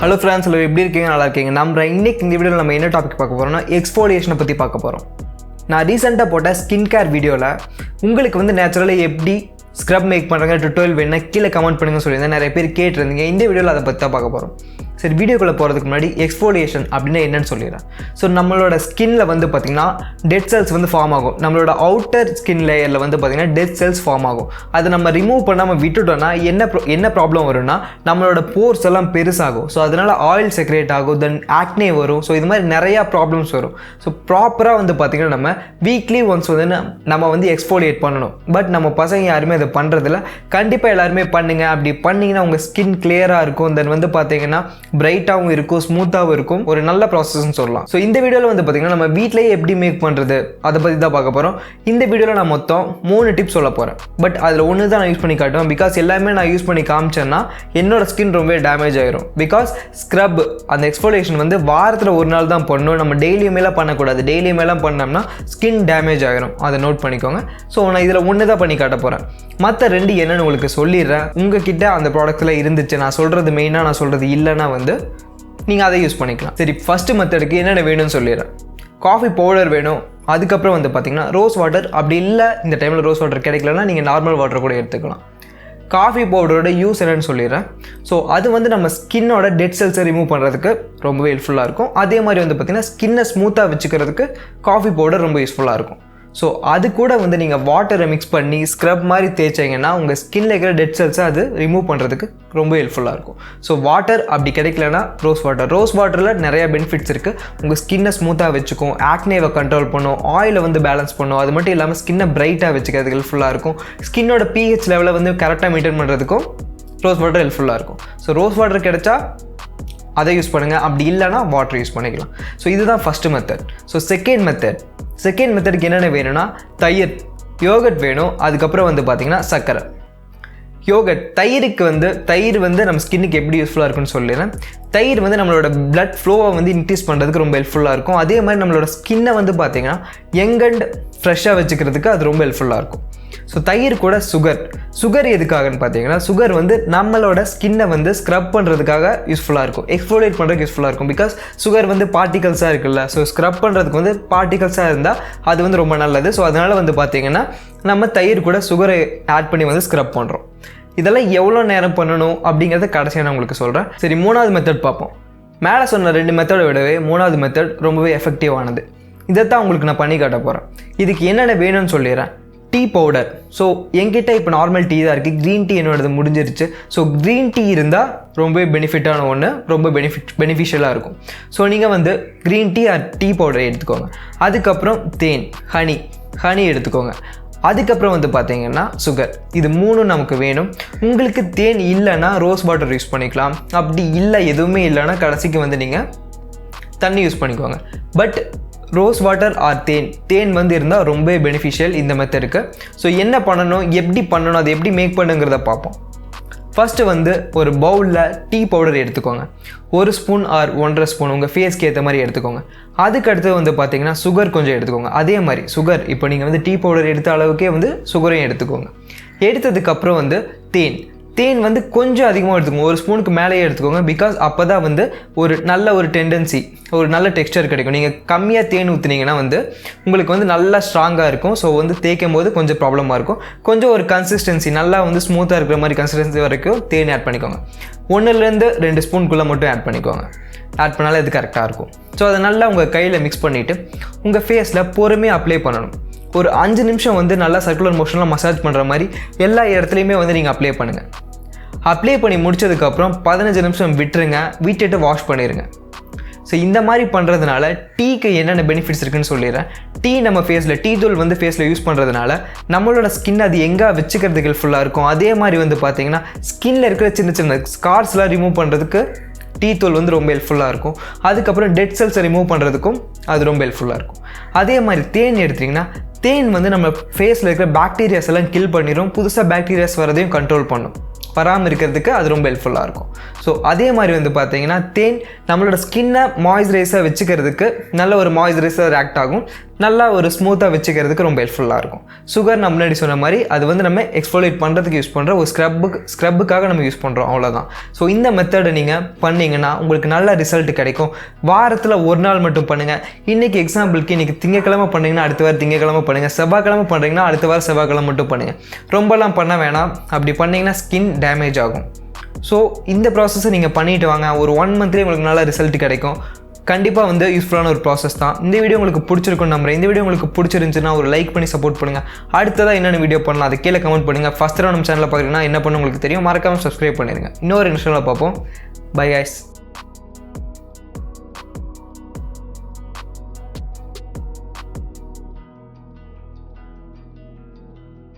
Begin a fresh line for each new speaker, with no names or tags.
Hello friends, hello, எப்படி இருக்கீங்க? நல்லா இருக்கீங்க. நம்ம இன்னைக்கு இந்த வீடியோல நம்ம என்ன டாபிக் பார்க்க போறோம்னா எக்ஸ்ஃபோலியேஷனை பத்தி பார்க்க போறோம். நான் ரீசெண்டா போட்ட ஸ்கின் கேர் வீடியோல உங்களுக்கு வந்து நேச்சுரலா எப்படி ஸ்க்ரப் மேக் பண்றாங்க டுட்டோரியல் வேணும்னா கீழே கமெண்ட் பண்ணுங்க சொல்லியிருந்தேன். நிறைய பேர் கேட்டிருந்தீங்க. இந்த வீடியோல அதை பத்தி தான் பார்க்க போறோம். சரி, வீடியோக்குள்ளே போகிறதுக்கு முன்னாடி எக்ஸ்ஃபோலியேஷன் அப்படின்னா என்னன்னு சொல்லிடுறேன். ஸோ நம்மளோட ஸ்கின்ல வந்து பார்த்திங்கன்னா டெட் செல்ஸ் வந்து ஃபார்ம் ஆகும். நம்மளோட அவுட்டர் ஸ்கின் லேயரில் வந்து பார்த்திங்கன்னா டெட் செல்ஸ் ஃபார்ம் ஆகும். அதை நம்ம ரிமூவ் பண்ணாமல் விட்டுட்டோம்னா என்ன ப்ராப்ளம் வரும்னா நம்மளோட போர்ஸ் எல்லாம் பெருசாகும். ஸோ அதனால் ஆயில் செக்ரேட் ஆகும், தென் ஆக்னே வரும். ஸோ இது மாதிரி நிறையா ப்ராப்ளம்ஸ் வரும். ஸோ ப்ராப்பராக வந்து பார்த்திங்கன்னா நம்ம வீக்லி ஒன்ஸ் வந்து நம்ம வந்து எக்ஸ்ஃபோலியேட் பண்ணணும். பட் நம்ம பசங்க யாருமே அதை பண்ணுறதில்ல. கண்டிப்பாக எல்லாருமே பண்ணுங்கள். அப்படி பண்ணிங்கன்னா உங்கள் ஸ்கின் கிளியராக இருக்கும். தென் வந்து பார்த்திங்கன்னா பிரைட்டாகவும் இருக்கும், ஸ்மூத்தாகவும் இருக்கும். ஒரு நல்ல ப்ராசஸ்ன்னு சொல்லலாம். ஸோ இந்த வீடியோவில் வந்து பார்த்தீங்கன்னா நம்ம வீட்டிலேயே எப்படி மேக் பண்ணுறது அதை பற்றி தான் பார்க்க போகிறோம். இந்த வீடியோவில் நான் மொத்தம் 3 டிப்ஸ் சொல்ல போகிறேன். பட் அதில் ஒன்று தான் நான் யூஸ் பண்ணி காட்டுவேன். பிகாஸ் எல்லாமே நான் யூஸ் பண்ணி காமிச்சேன்னா என்னோட ஸ்கின் ரொம்பவே டேமேஜ் ஆயிரும். பிகாஸ் ஸ்க்ரப் அந்த எக்ஸ்ஃபோலியேஷன் வந்து வாரத்தில் ஒரு நாள் தான் பண்ணணும். நம்ம டெய்லியுமேலாம் பண்ணக்கூடாது. டெய்லியுமேலாம் பண்ணோம்னா ஸ்கின் டேமேஜ் ஆகிரும். அதை நோட் பண்ணிக்கோங்க. ஸோ நான் இதில் ஒன்று தான் பண்ணி காட்ட போகிறேன். மற்ற 2 என்னன்னு உங்களுக்கு சொல்லிடுறேன். உங்ககிட்ட அந்த ப்ராடக்ட்ஸில் இருந்துச்சு, நான் சொல்கிறது மெயினாக நான் சொல்கிறது இல்லைன்னா வந்து நீங்கள் அதை யூஸ் பண்ணிக்கலாம். சரி, ஃபஸ்ட்டு மெத்தடுக்கு என்னென்ன வேணும்னு சொல்லிடுறேன். காஃபி பவுடர் வேணும். அதுக்கப்புறம் வந்து பார்த்திங்கன்னா ரோஸ் வாட்டர். அப்படி இல்லை இந்த டைமில் ரோஸ் வாட்டர் கிடைக்கலன்னா நீங்கள் நார்மல் வாட்டர் கூட எடுத்துக்கலாம். காஃபி பவுடரோட யூஸ் என்னன்னு சொல்லிடுறேன். ஸோ அது வந்து நம்ம ஸ்கின்னோட டெட் செல்ஸை ரிமூவ் பண்ணுறதுக்கு ரொம்பவே ஹெல்ப்ஃபுல்லாக இருக்கும். அதே மாதிரி வந்து பார்த்திங்கன்னா ஸ்கின்னை ஸ்மூத்தாக வச்சுக்கிறதுக்கு காஃபி பவுடர் ரொம்ப யூஸ்ஃபுல்லாக இருக்கும். ஸோ அது கூட வந்து நீங்கள் வாட்டரை மிக்ஸ் பண்ணி ஸ்க்ரப் மாதிரி தேய்ச்சிங்கன்னா உங்கள் ஸ்கின்ல இருக்கிற டெட் செல்ஸை அது ரிமூவ் பண்ணுறதுக்கு ரொம்ப ஹெல்ப்ஃபுல்லாக இருக்கும். ஸோ வாட்டர் அப்படி கிடைக்கலனா ரோஸ் வாட்டரில் நிறையா பெனிஃபிட்ஸ் இருக்குது. உங்கள் ஸ்கின்னை ஸ்மூத்தாக வச்சுக்கும், ஆக்னேவை கண்ட்ரோல் பண்ணும், ஆயிலை வந்து பேலன்ஸ் பண்ணும். அது மட்டும் இல்லாமல் ஸ்கின்னை பிரைட்டாக வச்சுக்கிறதுக்கு ஹெல்ப்ஃபுல்லாக இருக்கும். ஸ்கின்னோட pH லெவலை வந்து கரெக்டாக மெயின்டைன் பண்ணுறதுக்கும் ரோஸ் வாட்டர் ஹெல்ப்ஃபுல்லாக இருக்கும். ஸோ ரோஸ் வாட்டர் கிடைச்சா அதை யூஸ் பண்ணுங்கள். அப்படி இல்லைனா வாட்டர் யூஸ் பண்ணிக்கலாம். ஸோ இதுதான் ஃபஸ்ட்டு மெத்தட். ஸோ செகண்ட் மெத்தடுக்கு என்னென்ன வேணும்னா தயிர், யோகட் வேணும். அதுக்கப்புறம் வந்து பார்த்திங்கன்னா சர்க்கரை. தயிர் வந்து நம்ம ஸ்கின்னுக்கு எப்படி யூஸ்ஃபுல்லாக இருக்குன்னு சொல்லிடுறேன். தயிர் வந்து நம்மளோட பிளட் ஃப்ளோவை வந்து இன்க்ரீஸ் பண்ணுறதுக்கு ரொம்ப ஹெல்ப்ஃபுல்லாக இருக்கும். அதே மாதிரி நம்மளோட ஸ்கின்னை வந்து பார்த்திங்கன்னா யங் அண்ட் ஃப்ரெஷ்ஷாக வச்சுக்கிறதுக்கு அது ரொம்ப ஹெல்ப்ஃபுல்லாக இருக்கும். ஸோ தயிர் கூட சுகர் எதுக்காகன்னு பார்த்தீங்கன்னா சுகர் வந்து நம்மளோட ஸ்கின்னை வந்து ஸ்க்ரப் பண்ணுறதுக்காக யூஸ்ஃபுல்லாக இருக்கும், எக்ஸ்ஃபோலியேட் பண்ணுறதுக்கு யூஸ்ஃபுல்லாக இருக்கும். பிகாஸ் சுகர் வந்து பார்ட்டிகல்ஸாக இருக்குல்ல. ஸோ ஸ்க்ரப் பண்ணுறதுக்கு வந்து பார்ட்டிகல்ஸாக இருந்தால் அது வந்து ரொம்ப நல்லது. ஸோ அதனால் வந்து பார்த்திங்கன்னா நம்ம தயிர் கூட சுகரை ஆட் பண்ணி வந்து ஸ்க்ரப் பண்ணுறோம். இதெல்லாம் எவ்வளோ நேரம் பண்ணணும் அப்படிங்கிறத கடைசியாக நான் உங்களுக்கு சொல்கிறேன். சரி, 3வது மெத்தட் பார்ப்போம். மேலே சொன்ன 2 மெத்தடை விடவே 3வது மெத்தட் ரொம்பவே எஃபெக்டிவானது. இதைத்தான் உங்களுக்கு நான் பண்ணி காட்ட போகிறேன். இதுக்கு என்னென்ன வேணும்னு சொல்லிடுறேன். Tea powder. ஸோ என்கிட்ட இப்போ நார்மல் டீ தான் இருக்குது. க்ரீன் டீ என்னோடது முடிஞ்சிருச்சு. ஸோ க்ரீன் டீ இருந்தால் ரொம்பவே பெனிஃபிட்டான ஒன்று, ரொம்ப பெனிஃபிஷியலாக இருக்கும். ஸோ நீங்கள் வந்து க்ரீன் டீ ஆர் டீ பவுடரை எடுத்துக்கோங்க. அதுக்கப்புறம் தேன், ஹனி எடுத்துக்கோங்க. அதுக்கப்புறம் வந்து பார்த்திங்கன்னா சுகர். இது 3 நமக்கு வேணும். உங்களுக்கு தேன் இல்லைன்னா ரோஸ் வாட்டர் யூஸ் பண்ணிக்கலாம். அப்படி இல்லை, எதுவுமே இல்லைன்னா கடைசிக்கு வந்து நீங்கள் தண்ணி யூஸ் பண்ணிக்கோங்க. பட் ரோஸ் வாட்டர் ஆர் தேன் வந்து இருந்தால் ரொம்ப பெனிஃபிஷியல் இந்த மெத்தடுக்கு. ஸோ என்ன பண்ணணும், எப்படி பண்ணணும், அதை எப்படி மேக் பண்ணுங்கிறத பார்ப்போம். ஃபஸ்ட்டு வந்து ஒரு பவுலில் டீ பவுடர் எடுத்துக்கோங்க. 1 ஸ்பூன் ஆர் 1.5 ஸ்பூன் உங்கள் ஃபேஸ்க்கு ஏற்ற மாதிரி எடுத்துக்கோங்க. அதுக்கடுத்து வந்து பார்த்திங்கன்னா சுகர் கொஞ்சம் எடுத்துக்கோங்க. அதே மாதிரி சுகர் இப்போ நீங்கள் வந்து டீ பவுடர் எடுத்த அளவுக்கே வந்து சுகரையும் எடுத்துக்கோங்க. எடுத்ததுக்கப்புறம் வந்து தேன் வந்து கொஞ்சம் அதிகமாக எடுத்துக்கோங்க. 1 ஸ்பூனுக்கு மேலேயே எடுத்துக்கோங்க. பிகாஸ் அப்போ தான் வந்து ஒரு நல்ல டெண்டன்சி, ஒரு நல்ல டெக்ஸ்சர் கிடைக்கும். நீங்கள் கம்மியாக தேன் ஊற்றுனீங்கன்னா வந்து உங்களுக்கு வந்து நல்லா ஸ்ட்ராங்காக இருக்கும். ஸோ வந்து தேய்க்கும் போது கொஞ்சம் ப்ராப்ளமாக இருக்கும். கொஞ்சம் ஒரு கன்சிஸ்டன்சி நல்லா வந்து ஸ்மூத்தாக இருக்கிற மாதிரி கன்சிஸ்டன்சி வரைக்கும் தேன் ஆட் பண்ணிக்கோங்க. 1லேருந்து 2 ஸ்பூனுக்குள்ளே மட்டும் ஆட் பண்ணிக்கோங்க. ஆட் பண்ணாலே இது கரெக்டாக இருக்கும். ஸோ அதை நல்லா உங்கள் கையில் மிக்ஸ் பண்ணிவிட்டு உங்கள் ஃபேஸில் பொறுமையாக அப்ளை பண்ணணும். ஒரு 5 நிமிஷம் வந்து நல்லா சர்க்குலர் மோஷனில் மசாஜ் பண்ணுற மாதிரி எல்லா இடத்துலையுமே வந்து நீங்கள் அப்ளை பண்ணுங்கள். அப்ளை பண்ணி முடிச்சதுக்கப்புறம் 15 நிமிஷம் விட்டுட்டு வாஷ் பண்ணிடுங்க. ஸோ இந்த மாதிரி பண்ணுறதுனால டீக்கு என்னென்ன பெனிஃபிட்ஸ் இருக்குன்னு சொல்லிடுறேன். டீ நம்ம ஃபேஸில் டீ தூள் வந்து ஃபேஸில் யூஸ் பண்ணுறதுனால நம்மளோட ஸ்கின் அது எங்கே வச்சுக்கிறதுக்கு ஹெல்ப்ஃபுல்லாக இருக்கும். அதே மாதிரி வந்து பார்த்திங்கன்னா ஸ்கின்னில் இருக்கிற சின்ன ஸ்கார்ஸ்லாம் ரிமூவ் பண்ணுறதுக்கு டீ தூள் வந்து ரொம்ப ஹெல்ப்ஃபுல்லாக இருக்கும். அதுக்கப்புறம் டெட் செல்ஸை ரிமூவ் பண்ணுறதுக்கும் அது ரொம்ப ஹெல்ப்ஃபுல்லாக இருக்கும். அதே மாதிரி தேன் எடுத்திங்கன்னா தேன் வந்து நம்ம ஃபேஸில் இருக்கிற பாக்டீரியாஸ் எல்லாம் கில் பண்ணிடும். புதுசாக பாக்டீரியாஸ் வரதையும் கண்ட்ரோல் பண்ணும். வராமல் இருக்கிறதுக்கு அது ரொம்ப ஹெல்ப்ஃபுல்லாக இருக்கும். ஸோ அதே மாதிரி வந்து பார்த்தீங்கன்னா தேன் நம்மளோட ஸ்கின்னை மாய்ஸ்சரைஸாக வச்சுக்கிறதுக்கு நல்ல ஒரு மாய்ஸ்சரைசர் ஆக்ட் ஆகும். நல்லா ஒரு ஸ்மூத்தாக வச்சுக்கிறதுக்கு ரொம்ப ஹெல்ப்ஃபுல்லாக இருக்கும். சுகர் நான் முன்னாடி சொன்ன மாதிரி அது வந்து நம்ம எக்ஸ்ஃபோலியேட் பண்ணுறதுக்கு யூஸ் பண்ணுற ஒரு ஸ்க்ரப்புக்காக நம்ம யூஸ் பண்ணுறோம், அவ்வளோதான். ஸோ இந்த மெத்தடை நீங்கள் பண்ணிங்கன்னா உங்களுக்கு நல்ல ரிசல்ட் கிடைக்கும். வாரத்தில் ஒரு நாள் மட்டும் பண்ணுங்கள். இன்றைக்கி எக்ஸாம்பிளுக்கு இன்றைக்கி திங்கக்கிழமை பண்ணிங்கன்னா அடுத்த வாரம் திங்கக்கிழமை பண்ணுங்கள், செவ்வாய்க்கிழமை பண்ணுறீங்கன்னா அடுத்த வாரம் செவ்வாய்க்கிழமை மட்டும் பண்ணுங்கள். ரொம்பலாம் பண்ண வேணாம். அப்படி பண்ணிங்கன்னா ஸ்கின் டேமேஜ் ஆகும். ஸோ இந்த ப்ராசஸை நீங்கள் பண்ணிவிட்டு வாங்க. ஒரு 1 மந்த்லேயே உங்களுக்கு நல்ல ரிசல்ட் கிடைக்கும். கண்டிப்பாக வந்து யூஸ்ஃபுல்லான ஒரு ப்ராசஸ் தான். இந்த வீடியோ உங்களுக்கு பிடிச்சிருக்குன்னு நம்புறேன். இந்த வீடியோ உங்களுக்கு பிடிச்சிருந்துச்சுன்னா ஒரு லைக் பண்ணி சப்போர்ட் பண்ணுங்கள். அடுத்ததாக என்னென்ன வீடியோ பண்ணலாம் அதை கீழே கமெண்ட் பண்ணுங்கள். ஃபஸ்ட்டு நம்ம சேனலில் பார்க்குறீங்கன்னா என்ன பண்ண உங்களுக்கு தெரியும். மறக்காமல் சப்ஸ்கிரைப் பண்ணிடுங்க. இன்னொரு இன்ஸ்டாவில் பார்ப்போம். Bye guys.